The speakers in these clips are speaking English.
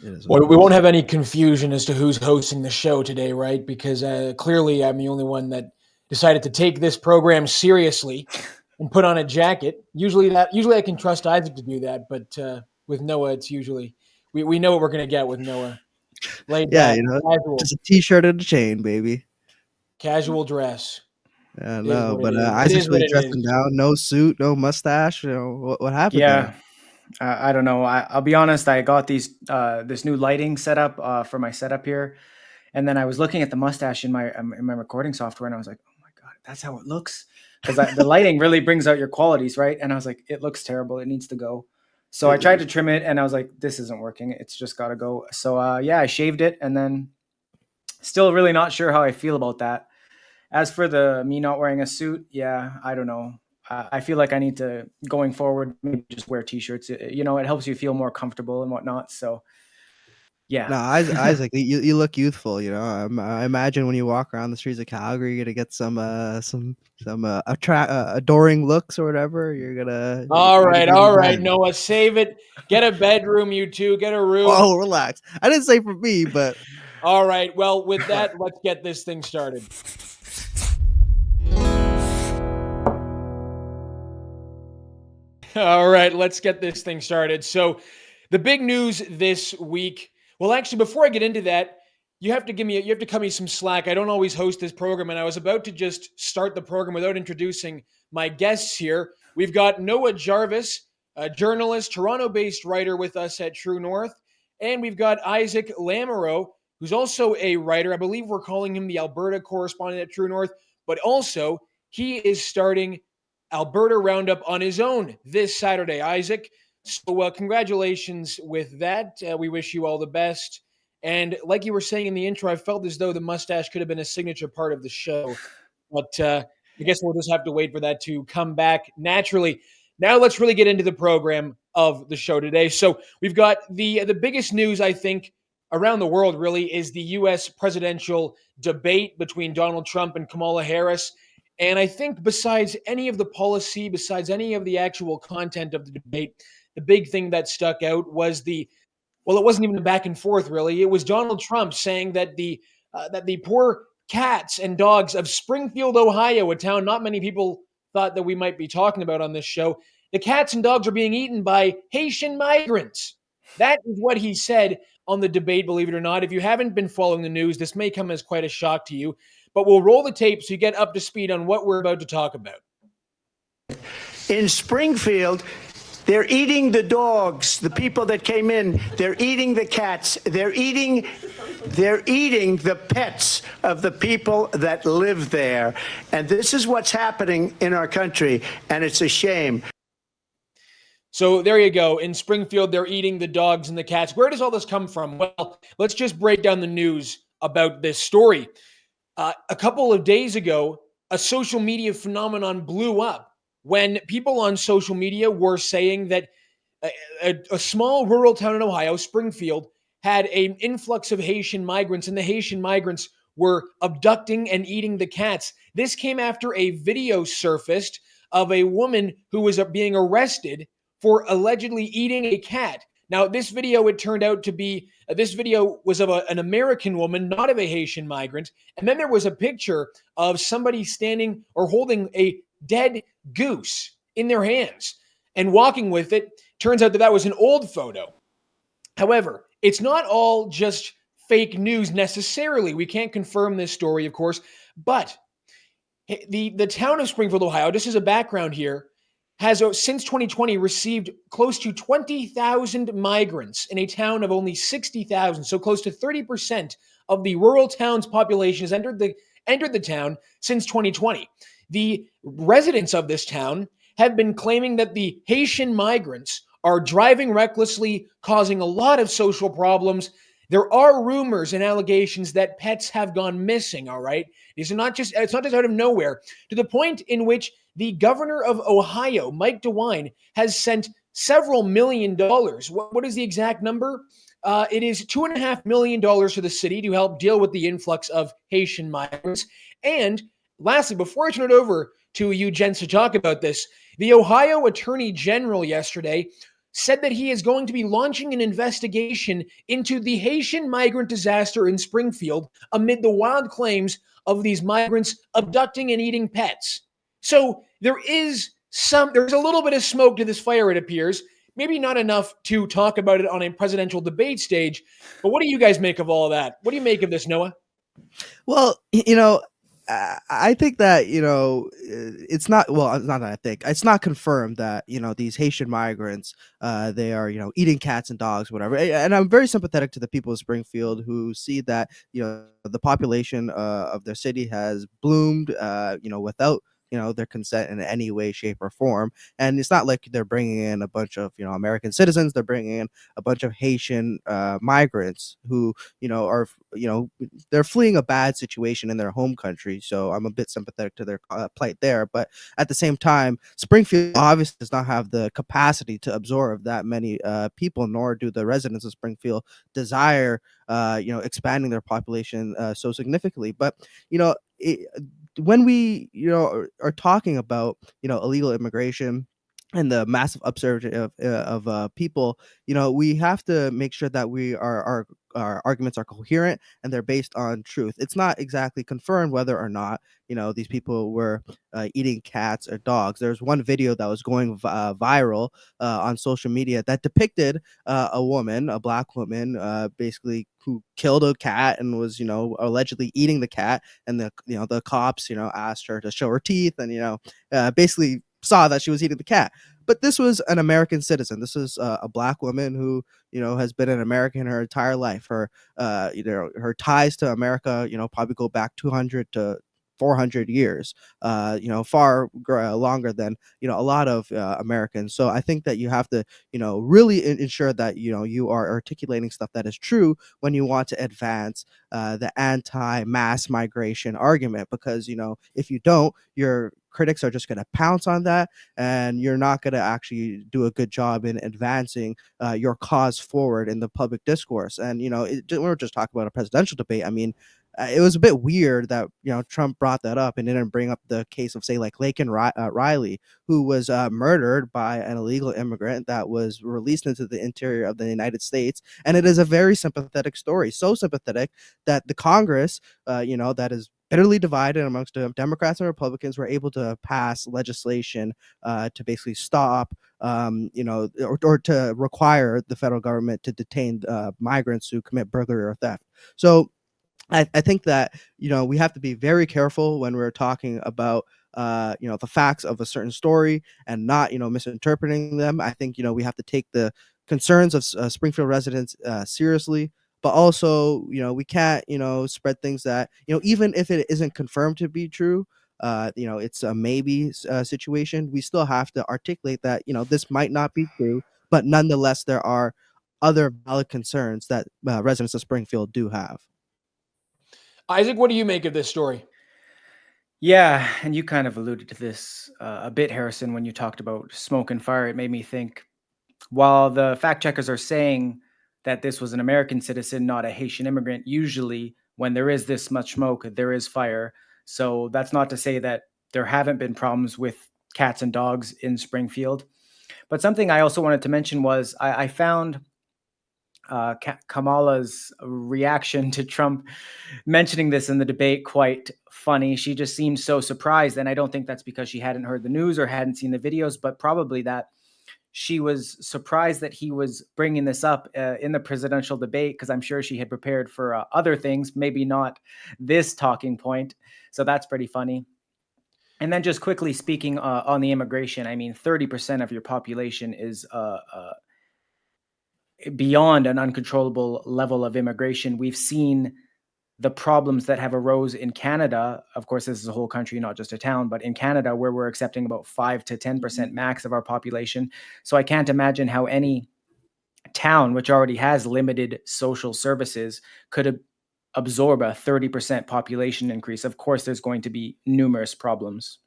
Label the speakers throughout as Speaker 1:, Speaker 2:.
Speaker 1: It is what
Speaker 2: Well,
Speaker 1: it
Speaker 2: we won't
Speaker 1: is.
Speaker 2: have any confusion as to who's hosting the show today, right? Because clearly I'm the only one that decided to take this program seriously and put on a jacket. Usually I can trust Isaac to do that, but with Noah, it's usually we know what we're going to get with Noah. Laid
Speaker 1: Yeah,
Speaker 2: back,
Speaker 1: just
Speaker 2: casual,
Speaker 1: a t-shirt and a chain, baby.
Speaker 2: casual dress.
Speaker 1: Yeah,
Speaker 2: It is
Speaker 1: no,
Speaker 2: what it
Speaker 1: but
Speaker 2: is. It
Speaker 1: Isaac's
Speaker 2: is what
Speaker 1: really
Speaker 2: it
Speaker 1: dressing
Speaker 2: is.
Speaker 1: down. No suit, no mustache. What happened there?
Speaker 3: Yeah, I don't know. I'll be honest. I got this new lighting setup for my setup here, and then I was looking at the mustache in my recording software, and I was like, "Oh my god, that's how it looks." Because the lighting really brings out your qualities, right? And I was like, "It looks terrible. It needs to go." So I tried to trim it, and I was like, "This isn't working. It's just got to go." So yeah, I shaved it, and then still really not sure how I feel about that. As for the me not wearing a suit, yeah, I don't know. I feel like I need to, going forward, maybe just wear t-shirts. It helps you feel more comfortable and whatnot. So yeah.
Speaker 1: No, Isaac, you look youthful. I imagine when you walk around the streets of Calgary, you're gonna get some adoring looks or whatever.
Speaker 2: All
Speaker 1: You're gonna
Speaker 2: right,
Speaker 1: be in
Speaker 2: all right,
Speaker 1: demand.
Speaker 2: Noah, save it. Get a bedroom, you two. Get a room.
Speaker 1: Oh, relax. I didn't say for me, but
Speaker 2: All right. Well, with that, let's get this thing started. All right, let's get this thing started. So, the big news this week. Well, actually, before I get into that, you have to cut me some slack. I don't always host this program, and I was about to just start the program without introducing my guests here. We've got Noah Jarvis, a journalist, Toronto-based writer with us at True North, and we've got Isaac Lamoureux, who's also a writer. I believe we're calling him the Alberta correspondent at True North, but also he is starting Alberta Roundup on his own this Saturday, Isaac. So, congratulations with that. We wish you all the best. And like you were saying in the intro, I felt as though the mustache could have been a signature part of the show. But I guess we'll just have to wait for that to come back naturally. Now, let's really get into the program of the show today. So, we've got the biggest news, I think, around the world really is the U.S. presidential debate between Donald Trump and Kamala Harris. And I think besides any of the policy, besides any of the actual content of the debate, the big thing that stuck out was it wasn't even a back and forth really. It was Donald Trump saying that the poor cats and dogs of Springfield, Ohio, a town not many people thought that we might be talking about on this show, the cats and dogs are being eaten by Haitian migrants. That is what he said on the debate, believe it or not. If you haven't been following the news, this may come as quite a shock to you, but we'll roll the tape so you get up to speed on what we're about to talk about.
Speaker 4: In Springfield, they're eating the dogs, the people that came in. They're eating the cats. They're eating the pets of the people that live there. And this is what's happening in our country, and it's a shame.
Speaker 2: So there you go. In Springfield, they're eating the dogs and the cats. Where does all this come from? Well, let's just break down the news about this story. A couple of days ago, a social media phenomenon blew up when people on social media were saying that a small rural town in Ohio, Springfield, had an influx of Haitian migrants, and the Haitian migrants were abducting and eating the cats. This came after a video surfaced of a woman who was being arrested for allegedly eating a cat. Now, this video, it turned out to be, this video was of an American woman, not of a Haitian migrant. And then there was a picture of somebody standing or holding a dead goose in their hands and walking with it. Turns out that that was an old photo. However, it's not all just fake news necessarily. We can't confirm this story, of course, but the town of Springfield, Ohio, just as a background here, has since 2020 received close to 20,000 migrants in a town of only 60,000. So close to 30% of the rural town's population has entered the town since 2020. The residents of this town have been claiming that the Haitian migrants are driving recklessly, causing a lot of social problems. There are rumors and allegations that pets have gone missing, all right? It's not just out of nowhere, to the point in which the governor of Ohio, Mike DeWine, has sent several $1 million. What is the exact number? It is $2.5 million to the city to help deal with the influx of Haitian migrants. And lastly, before I turn it over to you gents to talk about this, the Ohio Attorney General yesterday said that he is going to be launching an investigation into the Haitian migrant disaster in Springfield amid the wild claims of these migrants abducting and eating pets. So there's a little bit of smoke to this fire, it appears. Maybe not enough to talk about it on a presidential debate stage, but what do you guys make of all of that? What do you make of this, Noah?
Speaker 1: Well, I think that, it's not, well, it's not that I think, it's not confirmed that, these Haitian migrants, they are, eating cats and dogs, whatever. And I'm very sympathetic to the people of Springfield who see that, the population of their city has bloomed, without, their consent in any way, shape, or form. And it's not like they're bringing in a bunch of, American citizens. They're bringing in a bunch of Haitian migrants who, are, they're fleeing a bad situation in their home country. So I'm a bit sympathetic to their plight there. But at the same time, Springfield obviously does not have the capacity to absorb that many people, nor do the residents of Springfield desire, expanding their population so significantly. But, when we, are talking about, illegal immigration and the massive upsurge of people, we have to make sure that our arguments are coherent and they're based on truth. It's not exactly confirmed whether or not, these people were eating cats or dogs. There's one video that was going viral on social media that depicted a woman, a black woman, basically who killed a cat and was, allegedly eating the cat. And the cops, asked her to show her teeth and, basically saw that she was eating the cat. But this was an American citizen. This is a black woman who, has been an American her entire life. Her, her ties to America, probably go back 200 to 400 years, far longer than, a lot of Americans. So I think that you have to, really ensure that, you are articulating stuff that is true when you want to advance the anti-mass migration argument, because, if you don't, your critics are just going to pounce on that, and you're not going to actually do a good job in advancing your cause forward in the public discourse. And, we're just talking about a presidential debate. I mean, it was a bit weird that, Trump brought that up and didn't bring up the case of, say, like Laken Riley, who was murdered by an illegal immigrant that was released into the interior of the United States. And it is a very sympathetic story, so sympathetic that the Congress, that is bitterly divided amongst Democrats and Republicans, were able to pass legislation to basically stop, or to require the federal government to detain migrants who commit burglary or theft. So I think that, we have to be very careful when we're talking about, the facts of a certain story and not, misinterpreting them. I think, we have to take the concerns of Springfield residents seriously. But also, we can't, spread things that, even if it isn't confirmed to be true, it's a maybe situation. We still have to articulate that, this might not be true, but nonetheless, there are other valid concerns that residents of Springfield do have.
Speaker 2: Isaac, what do you make of this story?
Speaker 3: Yeah, and you kind of alluded to this a bit, Harrison, when you talked about smoke and fire. It made me think, while the fact checkers are saying that this was an American citizen, not a Haitian immigrant, usually when there is this much smoke, there is fire. So that's not to say that there haven't been problems with cats and dogs in Springfield. But something I also wanted to mention was I found Kamala's reaction to Trump mentioning this in the debate quite funny. She just seemed so surprised. And I don't think that's because she hadn't heard the news or hadn't seen the videos, but probably that she was surprised that he was bringing this up in the presidential debate, because I'm sure she had prepared for other things, maybe not this talking point. So that's pretty funny. And then just quickly speaking on the immigration, I mean, 30% of your population is beyond an uncontrollable level of immigration. We've seen the problems that have arose in Canada. Of course, this is a whole country, not just a town, but in Canada, where we're accepting about 5 to 10% max of our population. So I can't imagine how any town, which already has limited social services, could absorb a 30% population increase. Of course, there's going to be numerous problems.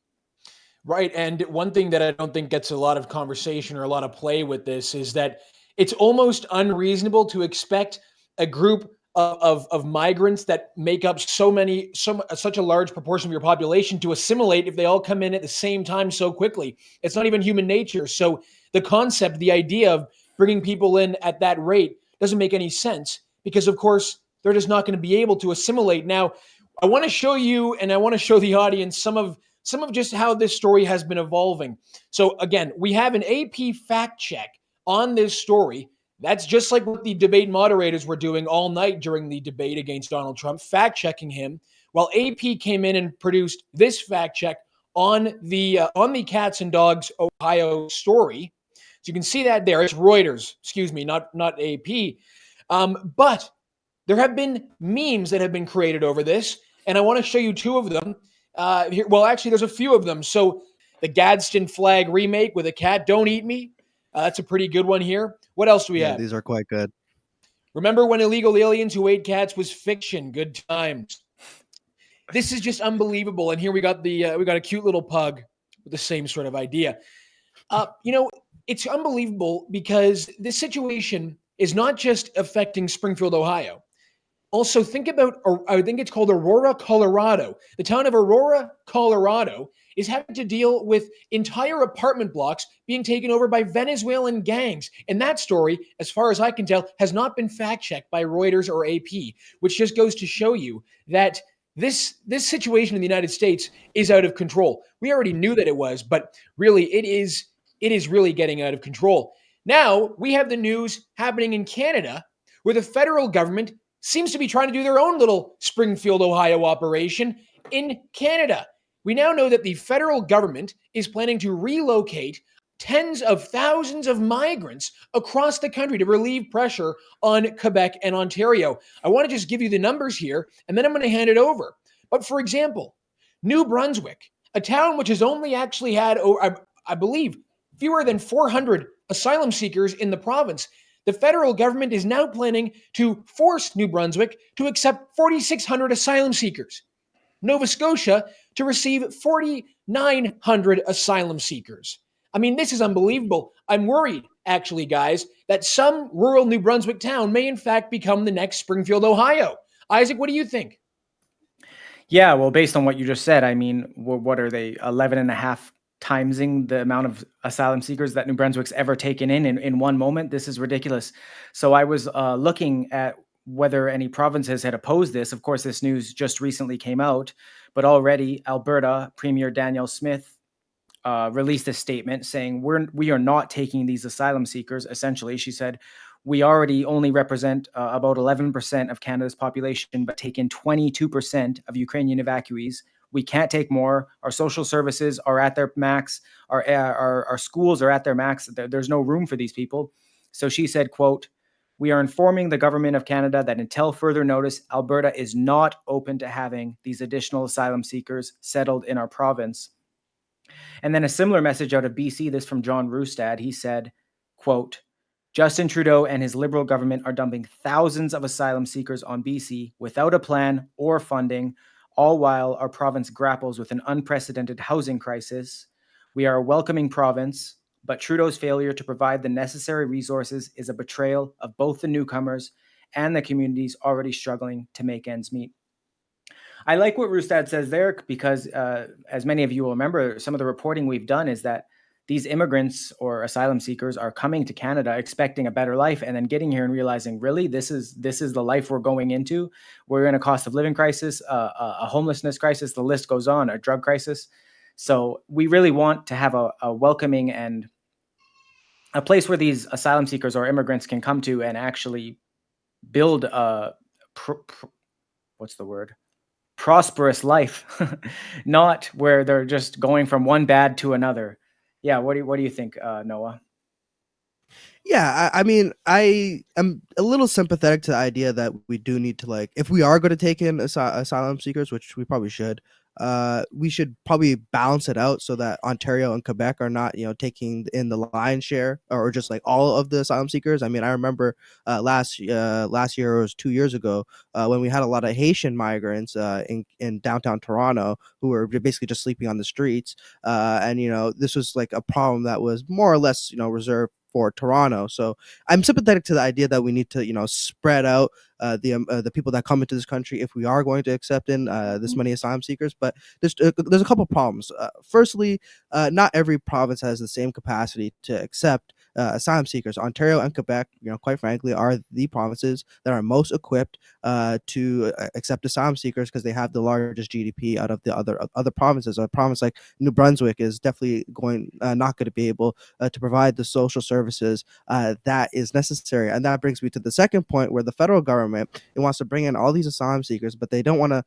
Speaker 2: Right. And one thing that I don't think gets a lot of conversation or a lot of play with this is that it's almost unreasonable to expect a group of migrants that make up such a large proportion of your population to assimilate if they all come in at the same time so quickly. It's not even human nature. So the concept, the idea of bringing people in at that rate doesn't make any sense because, of course, they're just not going to be able to assimilate. Now, I want to show you and I want to show the audience some of just how this story has been evolving. So again, we have an AP fact check on this story. That's just like what the debate moderators were doing all night during the debate against Donald Trump, fact checking him, while AP came in and produced this fact check on the Cats and Dogs Ohio story. So you can see that there. It's Reuters, excuse me, not AP. But there have been memes that have been created over this, and I want to show you two of them. Here, well, actually, there's a few of them. So the Gadsden flag remake with a cat, "Don't Eat Me." That's a pretty good one here. What else do we have?
Speaker 1: These are quite good.
Speaker 2: Remember when illegal aliens who ate cats was fiction? Good times. This is just unbelievable. And here we got a cute little pug with the same sort of idea. It's unbelievable because this situation is not just affecting Springfield, Ohio. Also, think about, I think it's called Aurora, Colorado. The town of Aurora, Colorado is having to deal with entire apartment blocks being taken over by Venezuelan gangs. And that story, as far as I can tell, has not been fact-checked by Reuters or AP, which just goes to show you that this situation in the United States is out of control. We already knew that it was, but really it is really getting out of control. Now, we have the news happening in Canada where the federal government seems to be trying to do their own little Springfield, Ohio operation in Canada. We now know that the federal government is planning to relocate tens of thousands of migrants across the country to relieve pressure on Quebec and Ontario. I want to just give you the numbers here, and then I'm going to hand it over. But for example, New Brunswick, a town which has only actually had, I believe, fewer than 400 asylum seekers in the province, the federal government is now planning to force New Brunswick to accept 4,600 asylum seekers. Nova Scotia to receive 4,900 asylum seekers. I mean, this is unbelievable. I'm worried, actually, guys, that some rural New Brunswick town may in fact become the next Springfield, Ohio. Isaac, what do you think?
Speaker 3: Yeah, well, based on what you just said, I mean, what are they, 11 and a half timesing the amount of asylum seekers that New Brunswick's ever taken in one moment? This is ridiculous. So I was looking at whether any provinces had opposed this. Of course, this news just recently came out, but already Alberta Premier Danielle Smith released a statement saying we are not taking these asylum seekers. Essentially, she said, we already only represent about 11% of Canada's population, but take in 22% of Ukrainian evacuees. We can't take more. Our social services are at their max. Our schools are at their max. There's no room for these people. So she said, quote, "We are informing the government of Canada that until further notice, Alberta is not open to having these additional asylum seekers settled in our province." And then a similar message out of BC, this from John Roustad. He said, quote, "Justin Trudeau and his Liberal government are dumping thousands of asylum seekers on BC without a plan or funding, all while our province grapples with an unprecedented housing crisis. We are a welcoming province, but Trudeau's failure to provide the necessary resources is a betrayal of both the newcomers and the communities already struggling to make ends meet." I like what Roustad says there because, as many of you will remember, some of the reporting we've done is that these immigrants or asylum seekers are coming to Canada expecting a better life and then getting here and realizing, really, this is the life we're going into. We're in a cost of living crisis, a homelessness crisis, the list goes on, a drug crisis. So we really want to have a welcoming and a place where these asylum seekers or immigrants can come to and actually build a prosperous life, not where they're just going from one bad to another. Yeah, what do you think, Noah?
Speaker 1: Yeah, I mean, I am a little sympathetic to the idea that we do need to, like, if we are going to take in asylum seekers, which we probably should probably balance it out so that Ontario and Quebec are not, taking in the lion's share or just like all of the asylum seekers. I mean, I remember last year or it was 2 years ago when we had a lot of Haitian migrants in downtown Toronto who were basically just sleeping on the streets, and this was like a problem that was more or less reserved for Toronto. So I'm sympathetic to the idea that we need to, spread out the people that come into this country if we are going to accept in this many asylum seekers. But there's a couple problems. Firstly, not every province has the same capacity to accept asylum seekers. Ontario and Quebec, quite frankly, are the provinces that are most equipped to accept asylum seekers because they have the largest GDP out of the other provinces. A province like New Brunswick is definitely not going to be able to provide the social services that is necessary. And that brings me to the second point, where the federal government, it wants to bring in all these asylum seekers, but they don't want to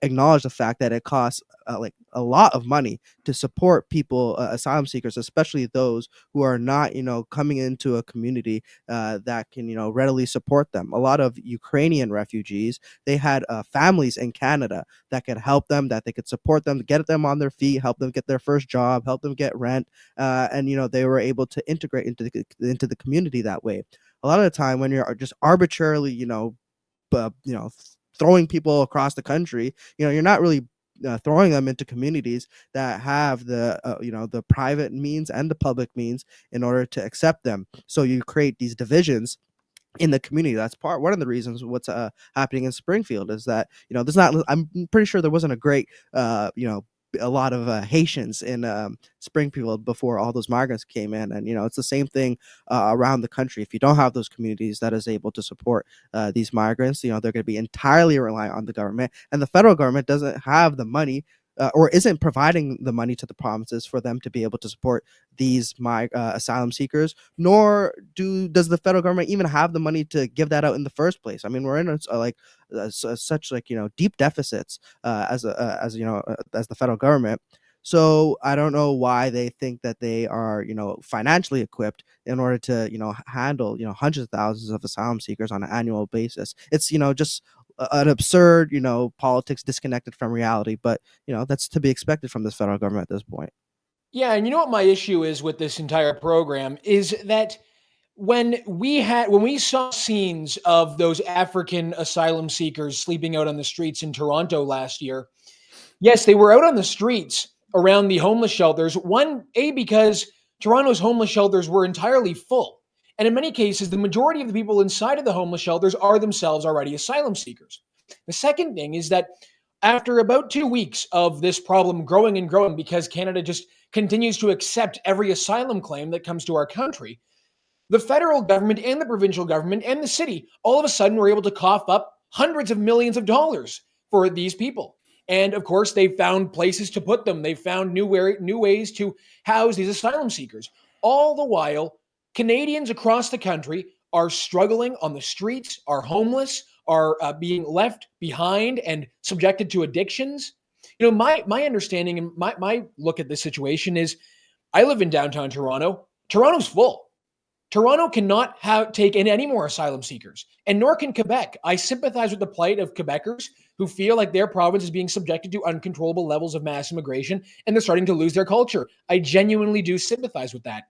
Speaker 1: acknowledge the fact that it costs like a lot of money to support people, asylum seekers, especially those who are not, coming into a community that can, readily support them. A lot of Ukrainian refugees, they had families in Canada that could help them, that they could support them, get them on their feet, help them get their first job, help them get rent, and they were able to integrate into the community that way. A lot of the time, when you're just arbitrarily, uh, you know, throwing people across the country, you're not really throwing them into communities that have the private means and the public means in order to accept them. So you create these divisions in the community. That's one of the reasons what's happening in Springfield is that there's not. I'm pretty sure there wasn't a great a lot of Haitians in Springfield before all those migrants came in, and it's the same thing around the country. If you don't have those communities that is able to support these migrants, they're going to be entirely reliant on the government, and the federal government doesn't have the money. Or isn't providing the money to the provinces for them to be able to support these asylum seekers, nor does the federal government even have the money to give that out in the first place. I mean, we're in such deep deficits as the federal government. So I don't know why they think that they are financially equipped in order to handle hundreds of thousands of asylum seekers on an annual basis. It's just an absurd politics disconnected from reality, but that's to be expected from this federal government at this point.
Speaker 2: Yeah, and you know what my issue is with this entire program is that when we saw scenes of those African asylum seekers sleeping out on the streets in Toronto last year, yes, they were out on the streets around the homeless shelters. Because Toronto's homeless shelters were entirely full. And in many cases, the majority of the people inside of the homeless shelters are themselves already asylum seekers. The second thing is that after about 2 weeks of this problem growing and growing, because Canada just continues to accept every asylum claim that comes to our country, the federal government and the provincial government and the city all of a sudden were able to cough up hundreds of millions of dollars for these people. And of course, they found places to put them. They found new ways to house these asylum seekers. All the while, Canadians across the country are struggling on the streets, are homeless, are being left behind and subjected to addictions. My understanding and my look at this situation is I live in downtown Toronto. Toronto's full. Toronto cannot take in any more asylum seekers, and nor can Quebec. I sympathize with the plight of Quebecers who feel like their province is being subjected to uncontrollable levels of mass immigration and they're starting to lose their culture. I genuinely do sympathize with that.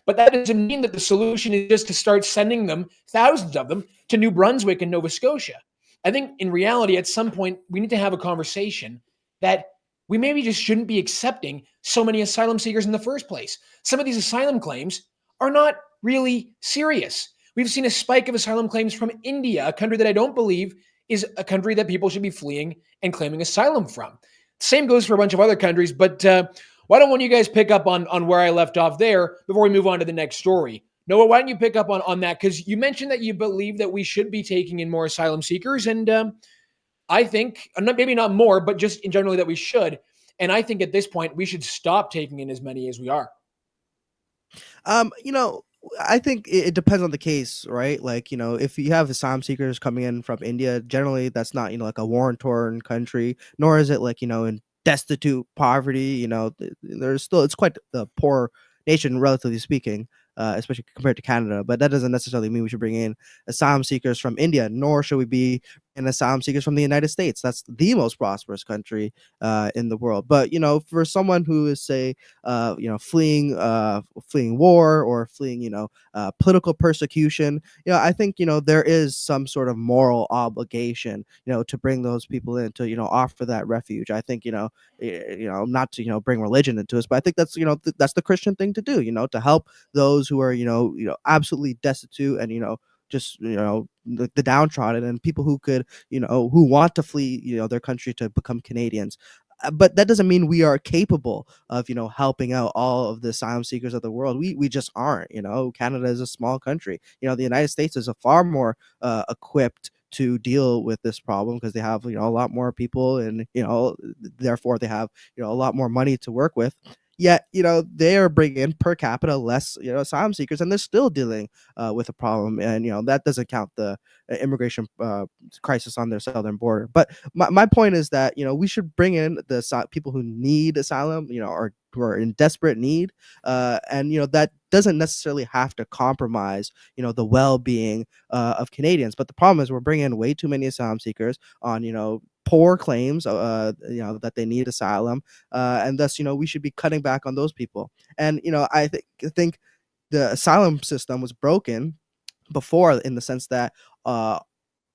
Speaker 2: But that doesn't mean that the solution is just to start sending them, thousands of them, to New Brunswick and Nova Scotia. I think in reality, at some point, we need to have a conversation that we maybe just shouldn't be accepting so many asylum seekers in the first place. Some of these asylum claims are not really serious. We've seen a spike of asylum claims from India, a country that I don't believe is a country that people should be fleeing and claiming asylum from. Same goes for a bunch of other countries, but why don't one of you guys pick up on where I left off there before we move on to the next story? Noah, why don't you pick up on that? Because you mentioned that you believe that we should be taking in more asylum seekers, and I think, maybe not more, but just in generally that we should. And I think at this point, we should stop taking in as many as we are.
Speaker 1: You know, I think it depends on the case, right? Like, if you have asylum seekers coming in from India, generally that's not, like a war-torn country, nor is it like, in destitute poverty. There's still, it's quite the poor nation, relatively speaking, especially compared to Canada. But that doesn't necessarily mean we should bring in asylum seekers from India, nor should we be asylum seekers from the United States. That's the most prosperous country in the world. But for someone who is, say, fleeing war or fleeing political persecution, I think there is some sort of moral obligation to bring those people in, to offer that refuge. I think not to bring religion into this, but I think that's that's the Christian thing to do. To help those who are absolutely destitute, and just the downtrodden, and people who could who want to flee their country to become Canadians. But that doesn't mean we are capable of helping out all of the asylum seekers of the world. We just aren't. Canada is a small country. The United States is a far more equipped to deal with this problem, because they have a lot more people, and therefore they have a lot more money to work with. Yet they are bringing in per capita less asylum seekers, and they're still dealing with a problem. And that doesn't count the immigration crisis on their southern border. But my point is that we should bring in the people who need asylum, or who are in desperate need, and that doesn't necessarily have to compromise the well-being of Canadians. But the problem is we're bringing in way too many asylum seekers on poor claims that they need asylum, and thus we should be cutting back on those people. And I think the asylum system was broken before, in the sense that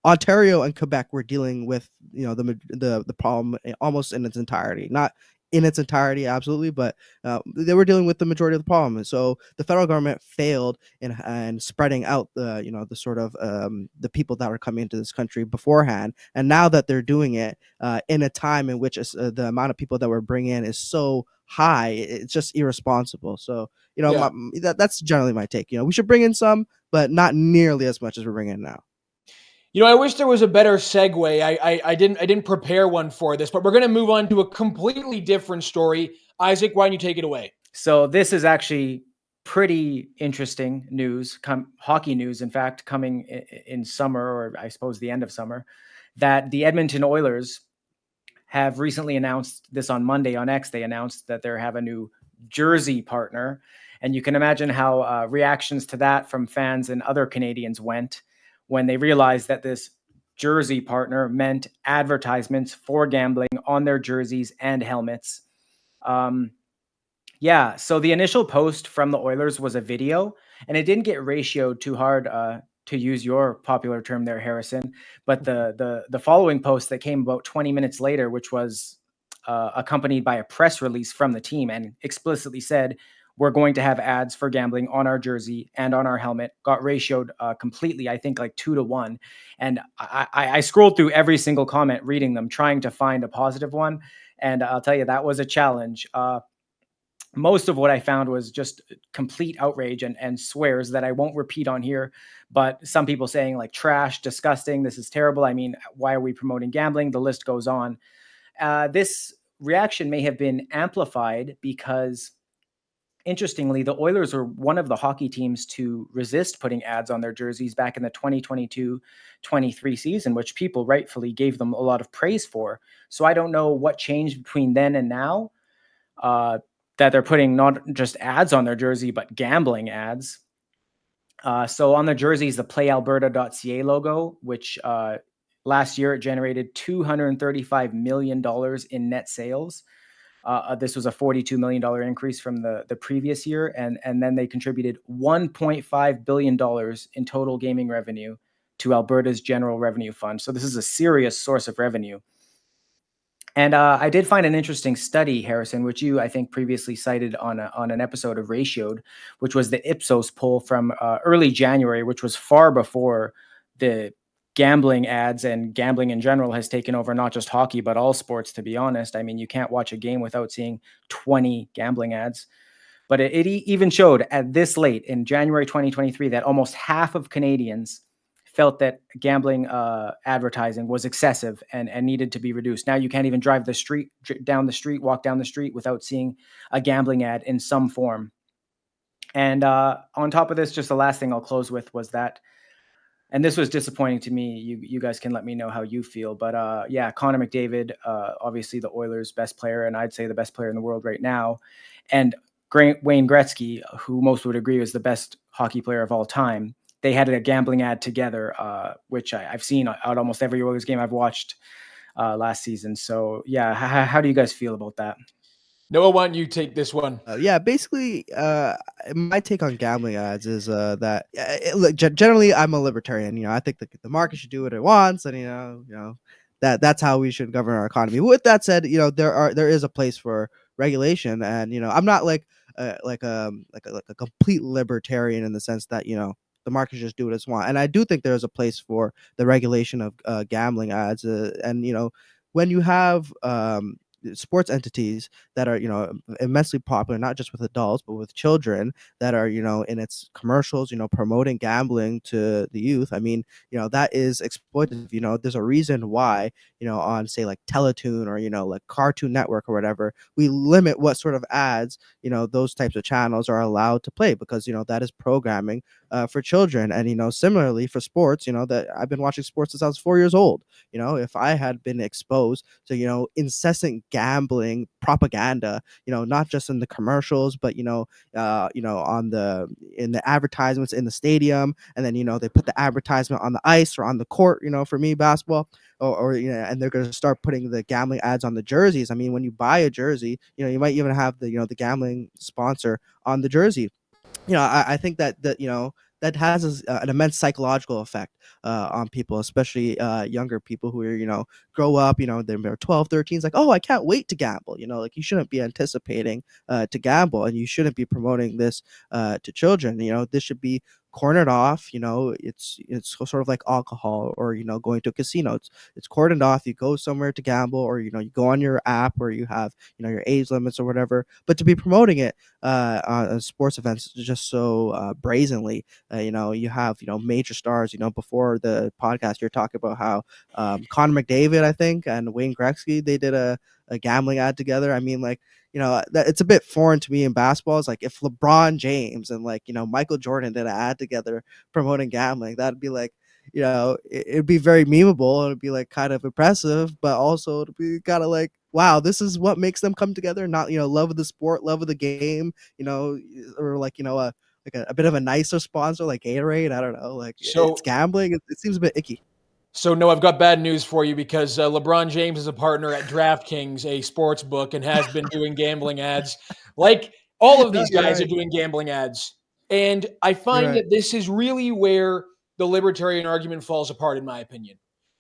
Speaker 1: Ontario and Quebec were dealing with the problem almost in its entirety, not in its entirety absolutely, but they were dealing with the majority of the problem. And so the federal government failed in spreading out the sort of the people that were coming into this country beforehand. And now that they're doing it in a time in which the amount of people that we're bringing in is so high, it's just irresponsible. So
Speaker 2: Yeah.
Speaker 1: that's generally my take. We should bring in some, but not nearly as much as we're bringing in now.
Speaker 2: I wish there was a better segue. I didn't prepare one for this, but we're going to move on to a completely different story. Isaac, why don't you take it away?
Speaker 3: So this is actually pretty interesting news, hockey news, in fact, coming in summer, or I suppose the end of summer, that the Edmonton Oilers have recently announced this on Monday on X. They announced that they have a new jersey partner. And you can imagine how reactions to that from fans and other Canadians went when they realized that this jersey partner meant advertisements for gambling on their jerseys and helmets. Yeah, so the initial post from the Oilers was a video, and it didn't get ratioed too hard, to use your popular term there, Harrison. But the following post that came about 20 minutes later, which was accompanied by a press release from the team, and explicitly said, we're going to have ads for gambling on our jersey and on our helmet, got ratioed completely, I think like 2-1. And I scrolled through every single comment, reading them, trying to find a positive one. And I'll tell you, that was a challenge. Most of what I found was just complete outrage and swears that I won't repeat on here. But some people saying like trash, disgusting, this is terrible. I mean, why are we promoting gambling? The list goes on. This reaction may have been amplified because, interestingly, the Oilers were one of the hockey teams to resist putting ads on their jerseys back in the 2022-23 season, which people rightfully gave them a lot of praise for. So I don't know what changed between then and now, that they're putting not just ads on their jersey, but gambling ads. So on their jerseys, the playalberta.ca logo, which last year it generated $235 million in net sales. This was a $42 million increase from the previous year. And then they contributed $1.5 billion in total gaming revenue to Alberta's General Revenue Fund. So this is a serious source of revenue. And I did find an interesting study, Harrison, which you, I think, previously cited on an episode of Ratioed, which was the Ipsos poll from early January, which was far before the gambling ads and gambling in general has taken over not just hockey, but all sports, to be honest. I mean, you can't watch a game without seeing 20 gambling ads. But it even showed at this late in January 2023 that almost half of Canadians felt that gambling advertising was excessive and needed to be reduced. Now you can't even drive walk down the street without seeing a gambling ad in some form. And on top of this, just the last thing I'll close with was that, and this was disappointing to me. You guys can let me know how you feel. But yeah, Connor McDavid, obviously the Oilers' best player, and I'd say the best player in the world right now. And Wayne Gretzky, who most would agree is the best hockey player of all time, they had a gambling ad together, which I've seen at almost every Oilers game I've watched last season. So yeah, how do you guys feel about that?
Speaker 2: Noah, why don't you take this one?
Speaker 1: Yeah, basically, my take on gambling ads is that look, generally I'm a libertarian. I think the market should do what it wants, and that's how we should govern our economy. With that said, there is a place for regulation, and I'm not like a complete libertarian in the sense that the market should just do what it wants, and I do think there's a place for the regulation of gambling ads, and when you have sports entities that are immensely popular, not just with adults but with children, that are in its commercials promoting gambling to the youth. I mean, that is exploitative. There's a reason why on, say, like Teletoon or like Cartoon Network or whatever, we limit what sort of ads those types of channels are allowed to play, because that is programming for children. And similarly for sports, that I've been watching sports since I was 4 years old. If I had been exposed to incessant gambling propaganda, not just in the commercials, but on in the advertisements in the stadium, and then they put the advertisement on the ice or on the court, for me, basketball, or and they're going to start putting the gambling ads on the jerseys. I mean, when you buy a jersey, you might even have the gambling sponsor on the jersey. I think that has an immense psychological effect on people, especially younger people who are, grow up, they're 12, 13. It's like, oh, I can't wait to gamble. Like, you shouldn't be anticipating to gamble, and you shouldn't be promoting this to children. This should be cornered off. It's sort of like alcohol, or going to a casino. It's cordoned off. You go somewhere to gamble, or you go on your app where you have your age limits or whatever. But to be promoting it on sports events just so brazenly, you have major stars. Before the podcast, you're talking about how Connor McDavid, I think, and Wayne Gretzky, they did a gambling ad together. I mean, like, that it's a bit foreign to me in basketball. It's like if LeBron James and Michael Jordan did an ad together promoting gambling, that'd be like, it'd be very memeable. It'd be like kind of impressive, but also it'd be kind of like, wow, this is what makes them come together. Not love of the sport, love of the game, or a bit of a nicer sponsor like Gatorade. I don't know, like,
Speaker 2: So
Speaker 1: it's gambling. It seems a bit icky.
Speaker 2: So, no, I've got bad news for you, because LeBron James is a partner at DraftKings, a sports book, and has been doing gambling ads. Like, all of
Speaker 1: No,
Speaker 2: these
Speaker 1: you're
Speaker 2: guys are
Speaker 1: right.
Speaker 2: doing gambling ads. And I
Speaker 1: You're
Speaker 2: find
Speaker 1: right.
Speaker 2: that this is really where the libertarian argument falls apart, in my opinion,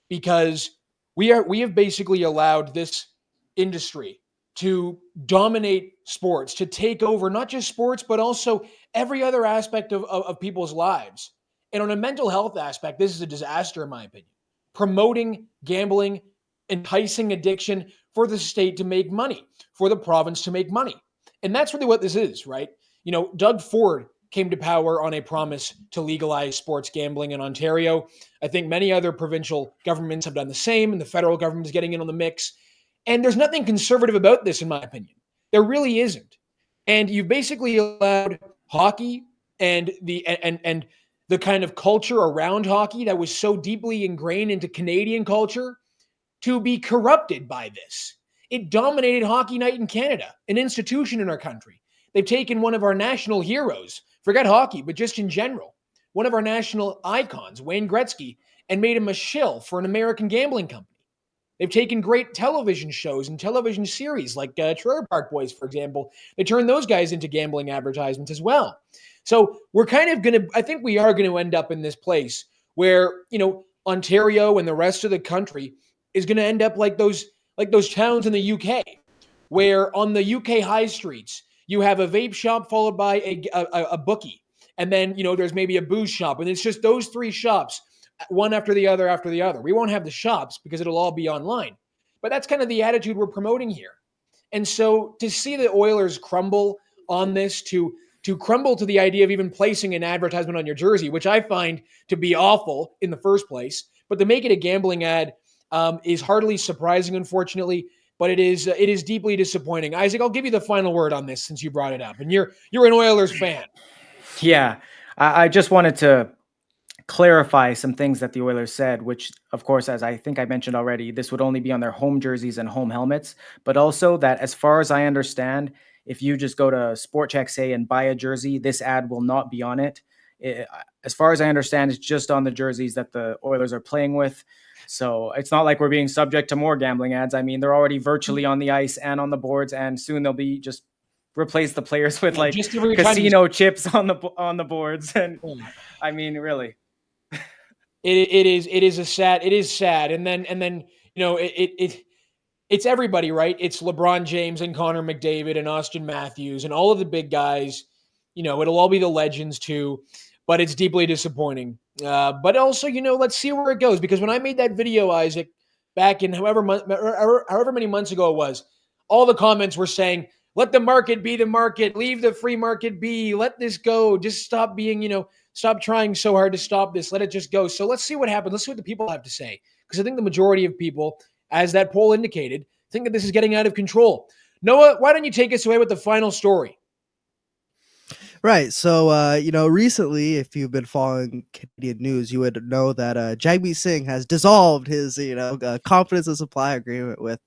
Speaker 2: because we have basically allowed this industry to dominate sports, to take over not just sports, but also every other aspect of people's lives. And on a mental health aspect, this is a disaster, in my opinion. Promoting gambling, enticing addiction for the state to make money, for the province to make money. And that's really what this is, right? Doug Ford came to power on a promise to legalize sports gambling in Ontario. I think many other provincial governments have done the same, and the federal government is getting in on the mix. And there's nothing conservative about this, in my opinion. There really isn't. And you've basically allowed hockey and the kind of culture around hockey that was so deeply ingrained into Canadian culture to be corrupted by this. It dominated Hockey Night in Canada, an institution in our country. They've taken one of our national heroes, forget hockey, but just in general, one of our national icons, Wayne Gretzky, and made him a shill for an American gambling company. They've taken great television shows and television series like Trailer Park Boys, for example. They turned those guys into gambling advertisements as well. So we're kind of going to, I think we are going to end up in this place where, Ontario and the rest of the country is going to end up like those towns in the UK, where on the UK high streets, you have a vape shop followed by a bookie. And then, there's maybe a booze shop. And it's just those three shops, one after the other after the other. We won't have the shops because it'll all be online. But that's kind of the attitude we're promoting here. And so to see the Oilers crumble on this, to crumble to the idea of even placing an advertisement on your jersey, which I find to be awful in the first place, but to make it a gambling ad is hardly surprising, unfortunately. But it is deeply disappointing. Isaac, I'll give you the final word on this since you brought it up, and you're an Oilers fan.
Speaker 3: Yeah, I just wanted to clarify some things that the Oilers said, which, of course, as I think I mentioned already, this would only be on their home jerseys and home helmets, but also that, as far as I understand, if you just go to Sport Check, say, and buy a jersey, this ad will not be on it. as far as I understand, it's just on the jerseys that the Oilers are playing with. So it's not like we're being subject to more gambling ads. I mean, they're already virtually on the ice and on the boards, and soon they'll be just replace the players with like
Speaker 2: just every
Speaker 3: casino chips on the boards. And I mean, really,
Speaker 2: it is sad. And then it's everybody, right? It's LeBron James and Connor McDavid and Austin Matthews and all of the big guys. It'll all be the legends too, but it's deeply disappointing. But also, let's see where it goes, because when I made that video, Isaac, back in however many months ago it was, all the comments were saying, let the market be the market, leave the free market be, let this go, just stop stop trying so hard to stop this, let it just go. So let's see what happens. Let's see what the people have to say, because I think the majority of people, as that poll indicated, think that this is getting out of control. Noah, why don't you take us away with the final story?
Speaker 1: Right. So, recently, if you've been following Canadian news, you would know that Jagmeet Singh has dissolved his, confidence and supply agreement with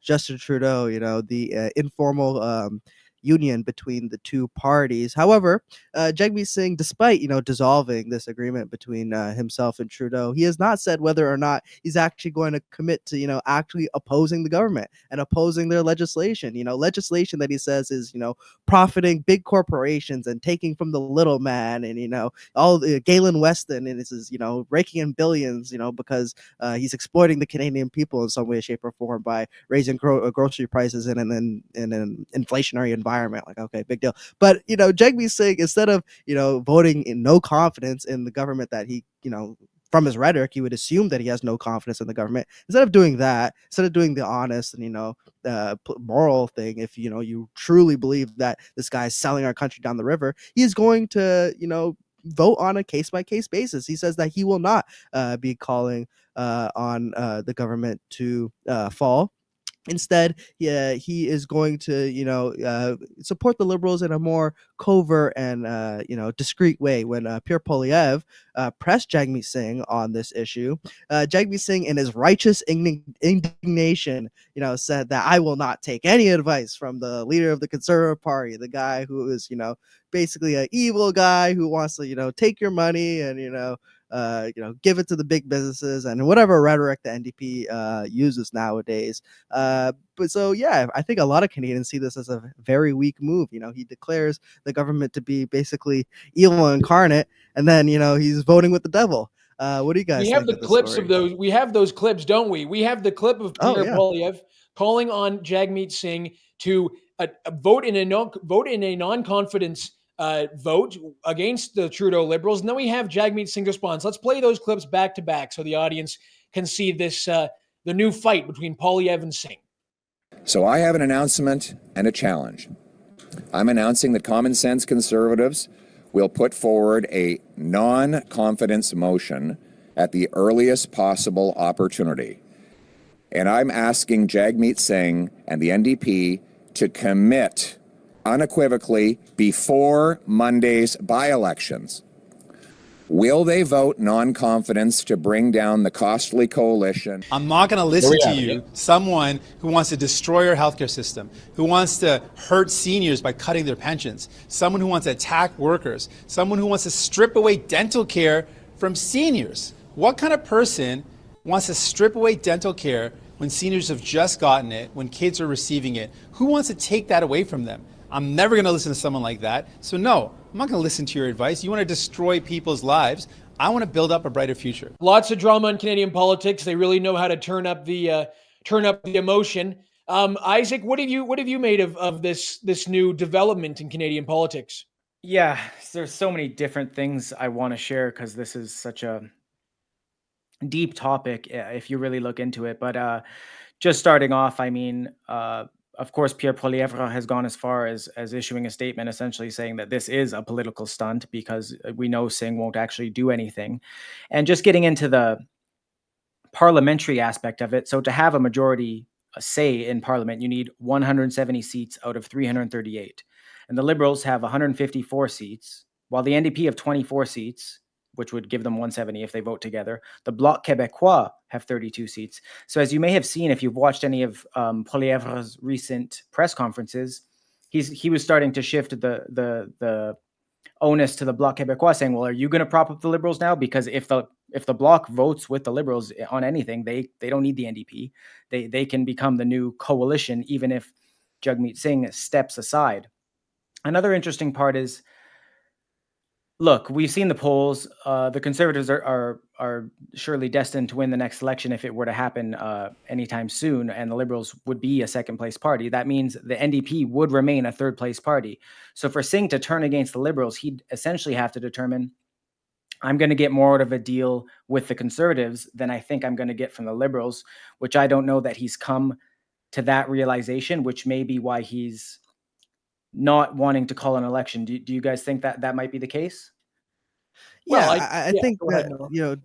Speaker 1: Justin Trudeau, the informal union between the two parties. However, Jagmeet Singh, despite, dissolving this agreement between himself and Trudeau, he has not said whether or not he's actually going to commit to, actually opposing the government and opposing their legislation, legislation that he says is, profiting big corporations and taking from the little man, and all Galen Weston and is raking in billions, because he's exploiting the Canadian people in some way, shape, or form by raising grocery prices in an inflationary environment. Like, okay, big deal. But Jagmeet Singh, instead of voting in no confidence in the government that he from his rhetoric, you would assume that he has no confidence in the government. Instead of doing that, instead of doing the honest and moral thing, if you truly believe that this guy is selling our country down the river, he's going to vote on a case-by-case basis. He says that he will not be calling on the government to fall. Instead, he is going to, support the Liberals in a more covert and, discreet way. When Pierre Poilievre pressed Jagmeet Singh on this issue, Jagmeet Singh, in his righteous indignation, said that I will not take any advice from the leader of the Conservative Party, the guy who is, basically an evil guy who wants to, take your money and, give it to the big businesses and whatever rhetoric the NDP uses nowadays. But so, yeah, I think a lot of Canadians see this as a very weak move. He declares the government to be basically evil incarnate, and then, he's voting with the devil. What do you guys think?
Speaker 2: We have the clips of those. We have those clips, don't we? We have the clip of Pierre Poilievre calling on Jagmeet Singh to vote in a non-confidence vote against the Trudeau Liberals. And then we have Jagmeet Singh's response. Let's play those clips back to back so the audience can see this, the new fight between Poilievre and Singh.
Speaker 5: So I have an announcement and a challenge. I'm announcing that Common Sense Conservatives will put forward a non-confidence motion at the earliest possible opportunity. And I'm asking Jagmeet Singh and the NDP to commit unequivocally before Monday's by-elections. Will they vote non-confidence to bring down the costly coalition?
Speaker 6: I'm not going to listen to you, someone who wants to destroy our healthcare system, who wants to hurt seniors by cutting their pensions, someone who wants to attack workers, someone who wants to strip away dental care from seniors. What kind of person wants to strip away dental care when seniors have just gotten it, when kids are receiving it? Who wants to take that away from them? I'm never going to listen to someone like that. So no, I'm not going to listen to your advice. You want to destroy people's lives. I want to build up a brighter future.
Speaker 2: Lots of drama in Canadian politics. They really know how to turn up the emotion. Isaac, what have you made of this new development in Canadian politics?
Speaker 3: Yeah, there's so many different things I want to share because this is such a deep topic if you really look into it. But just starting off, I mean, of course, Pierre Poilievre has gone as far as issuing a statement essentially saying that this is a political stunt because we know Singh won't actually do anything. And just getting into the parliamentary aspect of it. So to have a majority say in parliament, you need 170 seats out of 338. And the Liberals have 154 seats, while the NDP have 24 seats, which would give them 170 if they vote together. The Bloc Québécois have 32 seats. So as you may have seen, if you've watched any of Poilievre's recent press conferences, he was starting to shift the onus to the Bloc Québécois, saying, well, are you going to prop up the Liberals now? Because if the Bloc votes with the Liberals on anything, they don't need the NDP. They can become the new coalition, even if Jagmeet Singh steps aside. Another interesting part is, look, we've seen the polls. The Conservatives are surely destined to win the next election if it were to happen anytime soon, and the Liberals would be a second-place party. That means the NDP would remain a third-place party. So for Singh to turn against the Liberals, he'd essentially have to determine, I'm going to get more out of a deal with the Conservatives than I think I'm going to get from the Liberals, which I don't know that he's come to that realization, which may be why he's not wanting to call an election. Do you guys think that might be the case?
Speaker 1: Yeah,
Speaker 2: Well,
Speaker 1: I think
Speaker 2: go ahead,
Speaker 1: that,
Speaker 2: Noah.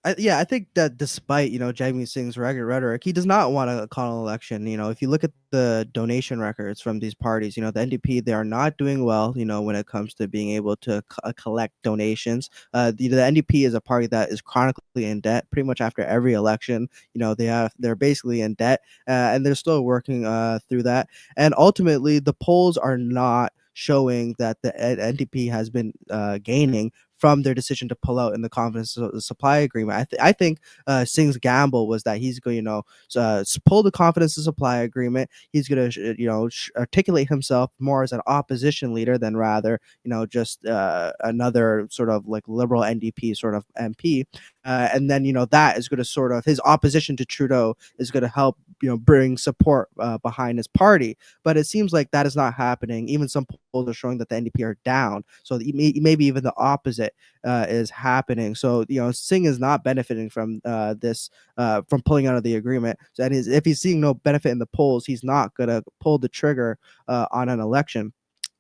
Speaker 1: I think that despite, Jagmeet Singh's rhetoric, he does not want to call an election. If you look at the donation records from these parties, the NDP, they are not doing well, when it comes to being able to collect donations. The NDP is a party that is chronically in debt pretty much after every election. They're basically in debt, and they're still working through that. And ultimately, the polls are not showing that the NDP has been gaining from their decision to pull out in the confidence supply agreement. I think Singh's gamble was that he's going, pull the confidence supply agreement. He's going to, articulate himself more as an opposition leader than rather, just another sort of like liberal NDP sort of MP. And then, that is going to sort of, his opposition to Trudeau is going to help, bring support behind his party. But it seems like that is not happening. Even some polls are showing that the NDP are down. So maybe even the opposite is happening. So, Singh is not benefiting from this, from pulling out of the agreement. So if he's seeing no benefit in the polls, he's not going to pull the trigger on an election.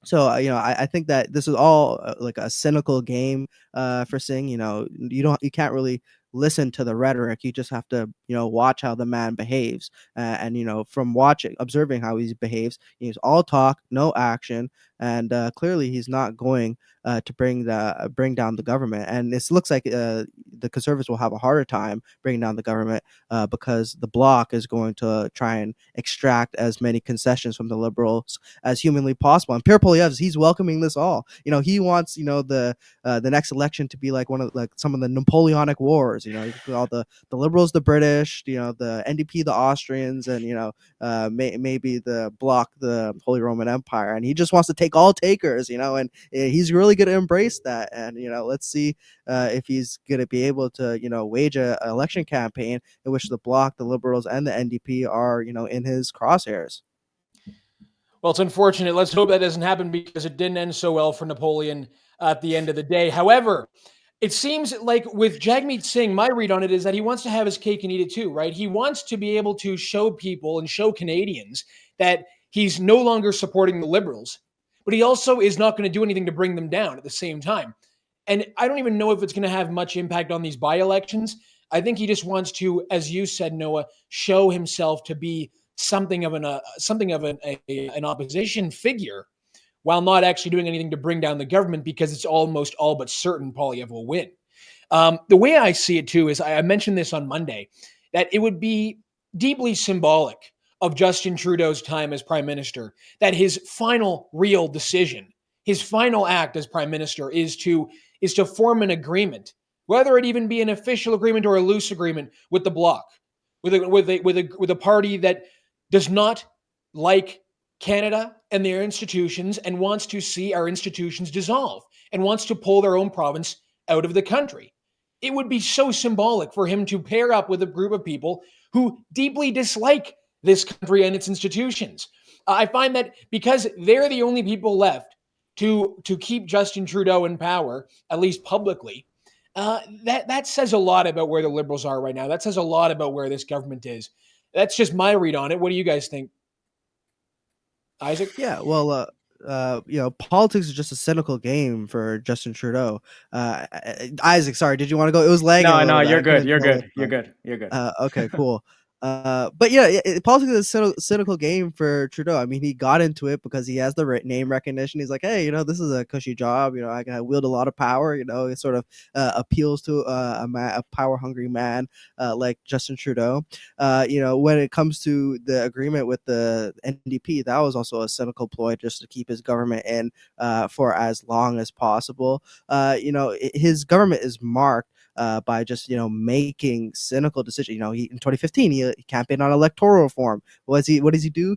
Speaker 1: So, I think that this is all like a cynical game for Singh. You can't really listen to the rhetoric. You just have to, watch how the man behaves. And, from observing how he behaves, he's all talk, no action. And clearly he's not going to bring down the government. And it looks like the Conservatives will have a harder time bringing down the government because the Bloc is going to try and extract as many concessions from the Liberals as humanly possible. And Pierre Poilievre, he's welcoming this all. He wants, the next election to be like some of the Napoleonic Wars. All the Liberals, the British, the NDP, the Austrians, and maybe the Bloc, the Holy Roman Empire. And he just wants to take all takers. And he's really going to embrace that. And let's see if he's going to be able to wage an election campaign in which the Bloc, the Liberals, and the NDP are in his crosshairs.
Speaker 2: Well, it's unfortunate. Let's hope that doesn't happen because it didn't end so well for Napoleon at the end of the day. However, it seems like with Jagmeet Singh, my read on it is that he wants to have his cake and eat it too, right? He wants to be able to show people and show Canadians that he's no longer supporting the Liberals, but he also is not going to do anything to bring them down at the same time. And I don't even know if it's going to have much impact on these by-elections. I think he just wants to, as you said, Noah, show himself to be something of an opposition figure while not actually doing anything to bring down the government because it's almost all but certain Poilievre will win. The way I see it too is I mentioned this on Monday, that it would be deeply symbolic of Justin Trudeau's time as prime minister, that his final real decision, his final act as prime minister is to form an agreement, whether it even be an official agreement or a loose agreement with the Bloc, with a party that does not like Canada and their institutions and wants to see our institutions dissolve and wants to pull their own province out of the country. It would be so symbolic for him to pair up with a group of people who deeply dislike this country and its institutions. I find that because they're the only people left to keep Justin Trudeau in power, at least publicly, that says a lot about where the Liberals are right now. That says a lot about where this government is. That's just my read on it. What do you guys think? Isaac?
Speaker 1: Yeah, well, politics is just a cynical game for Justin Trudeau. Isaac, sorry, did you want to go? It was lagging a
Speaker 3: No,
Speaker 1: little bit.
Speaker 3: you're
Speaker 1: I
Speaker 3: good.
Speaker 1: couldn't
Speaker 3: You're
Speaker 1: tell
Speaker 3: good.
Speaker 1: if,
Speaker 3: You're good. You're good.
Speaker 1: Okay, cool. But yeah, politics is a cynical game for Trudeau. I mean, he got into it because he has the name recognition. He's like, hey, this is a cushy job. I can wield a lot of power. It sort of appeals to a power hungry man like Justin Trudeau. When it comes to the agreement with the NDP, that was also a cynical ploy just to keep his government in for as long as possible. His government is marked by just making cynical decisions. He in 2015 he campaigned on electoral reform. What does he do?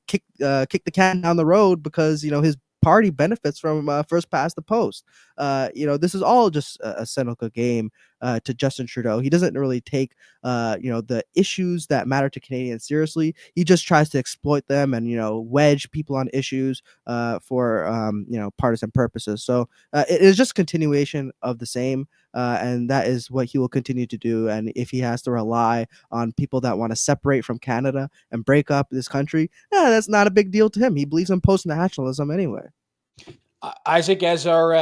Speaker 1: Kick the can down the road because his party benefits from first past the post. This is all just a cynical game to Justin Trudeau. He doesn't really take the issues that matter to Canadians seriously. He just tries to exploit them and wedge people on issues for partisan purposes. So it is just continuation of the same. And that is what he will continue to do. And if he has to rely on people that want to separate from Canada and break up this country, that's not a big deal to him. He believes in post-nationalism anyway.
Speaker 2: Isaac, as our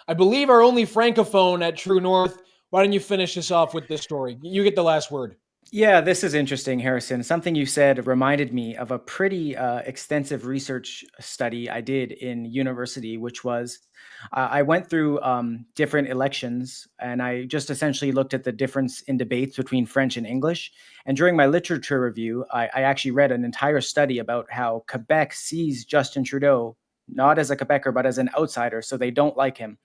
Speaker 2: I believe our only francophone at True North, why don't you finish this off with this story? You get the last word.
Speaker 3: Yeah, this is interesting, Harrison. Something you said reminded me of a pretty extensive research study I did in university, which was I went through different elections and I just essentially looked at the difference in debates between French and English. And during my literature review, I actually read an entire study about how Quebec sees Justin Trudeau not as a Quebecer, but as an outsider. So they don't like him.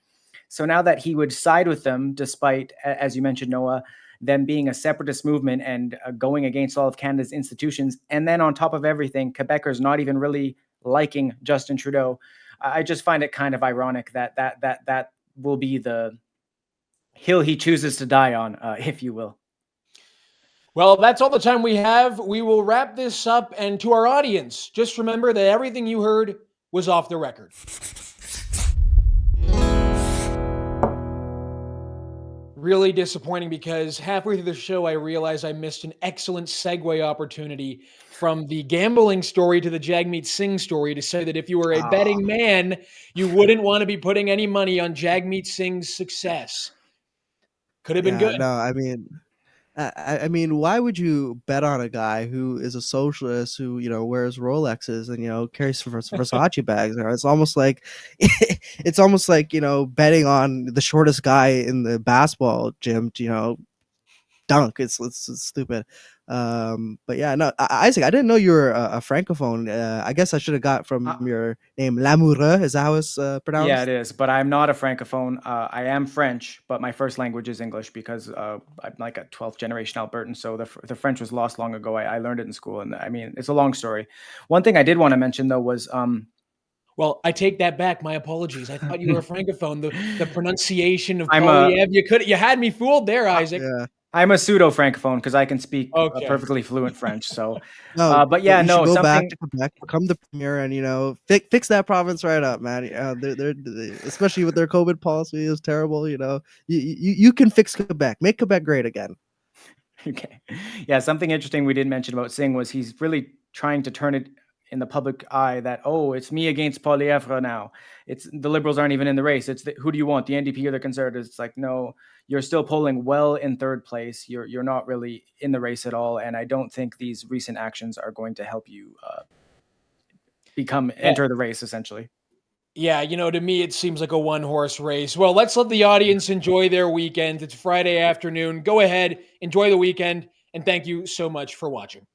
Speaker 3: So now that he would side with them, despite, as you mentioned, Noah, them being a separatist movement and going against all of Canada's institutions. And then on top of everything, Quebecers not even really liking Justin Trudeau. I just find it kind of ironic that will be the hill he chooses to die on, if you will.
Speaker 2: Well, that's all the time we have. We will wrap this up. And to our audience, just remember that everything you heard was off the record. Really disappointing because halfway through the show, I realized I missed an excellent segue opportunity from the gambling story to the Jagmeet Singh story to say that if you were a betting man, you wouldn't want to be putting any money on Jagmeet Singh's success. Could have been good.
Speaker 1: No, I mean, why would you bet on a guy who is a socialist who wears Rolexes and carries Versace bags? It's almost like betting on the shortest guy in the basketball gym to dunk. It's stupid. But yeah, no, Isaac, I didn't know you were a francophone. I guess I should have got from your name Lamoureux. Is that how it's pronounced?
Speaker 3: Yeah, it is. But I'm not a francophone. I am French, but my first language is English because I'm like a 12th generation Albertan. So the French was lost long ago. I learned it in school, and I mean it's a long story. One thing I did want to mention though was
Speaker 2: well, I take that back. My apologies. I thought you were a francophone. The pronunciation of Poilievre, you had me fooled there, Isaac.
Speaker 1: Yeah.
Speaker 3: I'm a pseudo francophone because I can speak perfectly fluent French. So, but
Speaker 1: you should go back to Quebec, become the premier, and fix that province right up, man. They're especially with their COVID policy is terrible. You can fix Quebec, make Quebec great again.
Speaker 3: Okay, yeah. Something interesting we didn't mention about Singh was he's really trying to turn it in the public eye that, it's me against Poilievre now. It's the Liberals aren't even in the race. It's who do you want, the NDP or the Conservatives? It's like, no, you're still polling well in third place. You're not really in the race at all. And I don't think these recent actions are going to help you enter the race, essentially.
Speaker 2: Yeah, to me, it seems like a one-horse race. Well, let's let the audience enjoy their weekend. It's Friday afternoon. Go ahead, enjoy the weekend, and thank you so much for watching.